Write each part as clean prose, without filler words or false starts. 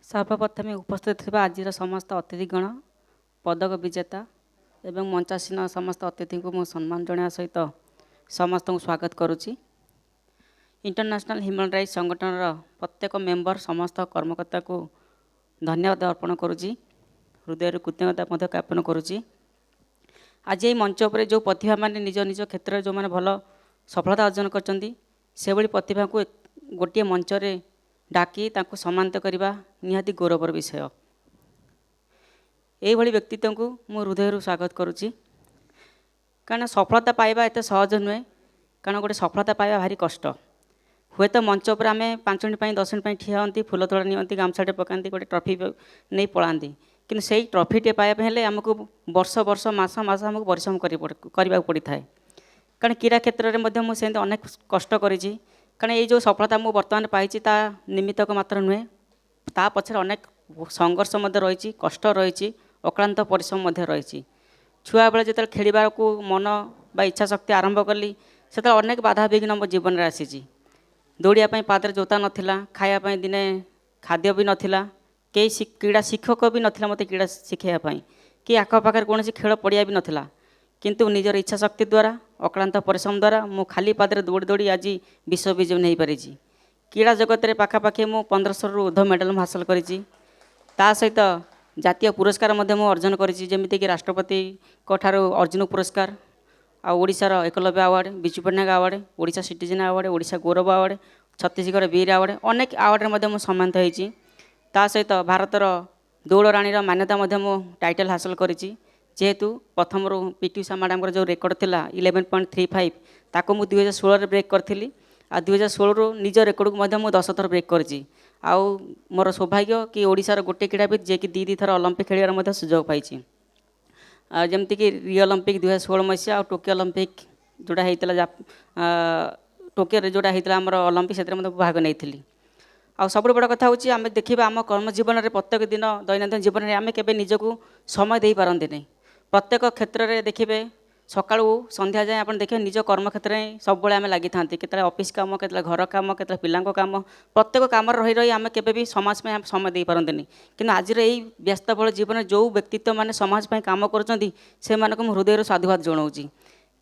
सर्वप्रथमे उपस्थित थिबा आजिर समस्त अतिथिगण पदक विजेता एवं मंचासीन समस्त अतिथि को मु सम्मान जणा सहित समस्त को स्वागत करुच्ची। इंटरनेशनल ह्यूमन राइट्स संगठन प्रत्येक मेंबर समस्त कर्मकर्ता को धन्यवाद अर्पण करुच्ची, हृदय कृतज्ञता ज्ञापन करुच्ची। आज ये मंच पर जो प्रतिभा माने निज निज क्षेत्र जो माने भल सफलता अर्जन करछंती से भली प्रतिभा को गोटे मंच रे डाकी तांको सम्मानित करबा निहाती गौरवर विषय। यही भली व्यक्तित्व को मु हृदय स्वागत करुच्ची, कारण सफलता पाइबा एत सहज नुहे, कारण गोटे सफलता पाइबा भारी कष्ट। हुए तो मंच पर आम 5 मिनिट 10 मिनिट ठिया होती, फूल तोड़ा नियंती, गामछाटे पकाती, गोटे ट्रफी नहीं पलांती, कि से ट्रफीटे पाइबा आमको वर्ष वर्ष मास मास आमको परिश्रम करने पड़ी था। कारण क्रीड़ा क्षेत्र में मुझे अनेक कष्ट करी, कारण ये जो सफलता मुझे बर्तमान पाई निमित्तक मात्र नुहे, ता पछरे अनेक संघर्ष रही, कष्ट रही, अक्लांत परिश्रम रही। छुआ बेले जो खेल को मन बा इच्छा शक्ति आरंभ कली से अनेक बाधा विघ्न मो जीवन में आसी। दौड़ापी पादरे जोता नाला, खायापी दिने खाद्य भी नाला, कई क्रीड़ा शिक्षक भी नाला मत क्रीड़ा शिखापी, कि आखपाखे कौन खेल पड़िया भी नाला, किंतु निजर इच्छा शक्ति द्वारा अक्लांत परिश्रम द्वारा मु खाली पादरे दौड़ी दौड़ी आज विश्व विजय नहीं पारी। क्रीड़ा जगत में पाखापाखि मु 1500 रु ऊर्ध्व मेडल हासिल करी, ता सहित जातीय पुरस्कार अर्जन करी, जमीक राष्ट्रपति अर्जुन पुरस्कार, आशार Eklavya award, Biju Patnaik award, Odisha citizen award, Odisha Gaurav award, Chhattisgarh Veer award, अनेक अवार्ड सम्मानित होती। ता सहित भारतर दौड़ राणीर मान्यता मु टाइटल हासिल करी, जेहेतु प्रथम पीटी उषा मैडम जो रेकर्ड थिला 11.35 ताको मु 2016 ब्रेक करी, आ 2016 निज रेकर्ड को मु 10 थर ब्रेक करी। आउ मोर सौभाग्य कि ओडिशार गोटे क्रीड़ाविद जे कि 2 थर ओलंपिक खेलियार सुजोग पाई, जमती कि रियो ओलंपिक 2016 मसीहा और टोकियो ओलंपिक जोड़ा होता टोकियो जोड़ा होता आम ओलंपिक से भाग नहीं। आ सब बड़ कथा हूँ आम देखा आम कर्म जीवन में प्रत्येक दिन दैनंदिन जीवन में आम के निजक समय दे पारती नहीं। प्रत्येक क्षेत्र में देखिए सका संध्या जाए आप देखिए निज कर्म क्षेत्र में सब आम लगी था, केतले ऑफिस काम, केतले घर काम, केतले पिलां काम, प्रत्येक काम रही रही आम के समाज में समय दे पारती नहीं। कि आज यही व्यस्तबहुल जीवन में जो व्यक्तित्व मैंने समाज में काम कर हृदय साधुवाद जनाऊँगी,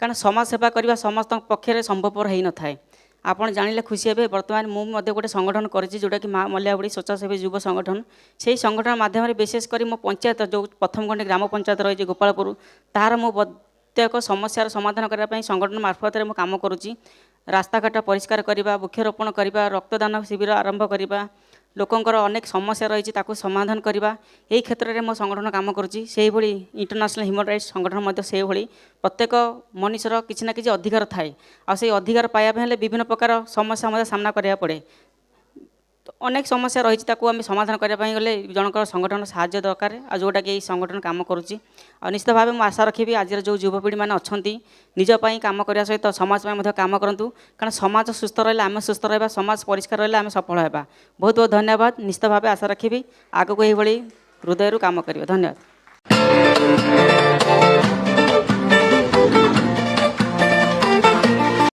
कारण समाज सेवा करने समस्त पक्षे संभवपर हो न था। आप जानिले खुशी हे। बर्तमान मुझे गोटे संगठन करी जोटा कि माँ मल्याबुड़ी स्वच्छासेवी युव संगठन, से संगठन माध्यम विशेषकर मो पंचायत जो प्रथम खंड ग्राम पंचायत रही गोपालपुर, तार मो प्रत्येक समस्यार समाधान करने संगठन मार्फत में काम करुच्ची। रास्ताघाट परिष्कार करने, वृक्षरोपण करने, रक्तदान शिविर आरंभ करने, लोकंर अनेक समस्या रही समाधान करने, यही क्षेत्र में मो संगठन काम करुच्ची। से भली इंटरनेशनल ह्यूमन राइट्स संगठन से भली प्रत्येक मनुष्यर किसी ना किसी अधिकार थाए, आ से अधिकार पाइबा विभिन्न प्रकार समस्या सामना करा पड़े। तो अनेक समस्या रही आम समाधान करने गले जनकर संगठन साहाय्य दरकार, आ जोटा कि संगठन काम करुच्ची। निश्चित भाव में आशा रखी आज जो युवपीढ़ी मैंने अच्छा निजपाई काम करने सहित समाज में काम करूँ, कारण समाज सुस्थ रहा आम सुस्थ रहा, समाज परिष्कार रहा आम सफल होगा। बहुत बहुत धन्यवाद। निश्चित भाव आशा रखी आग को यही हृदय काम करेंगे। धन्यवाद।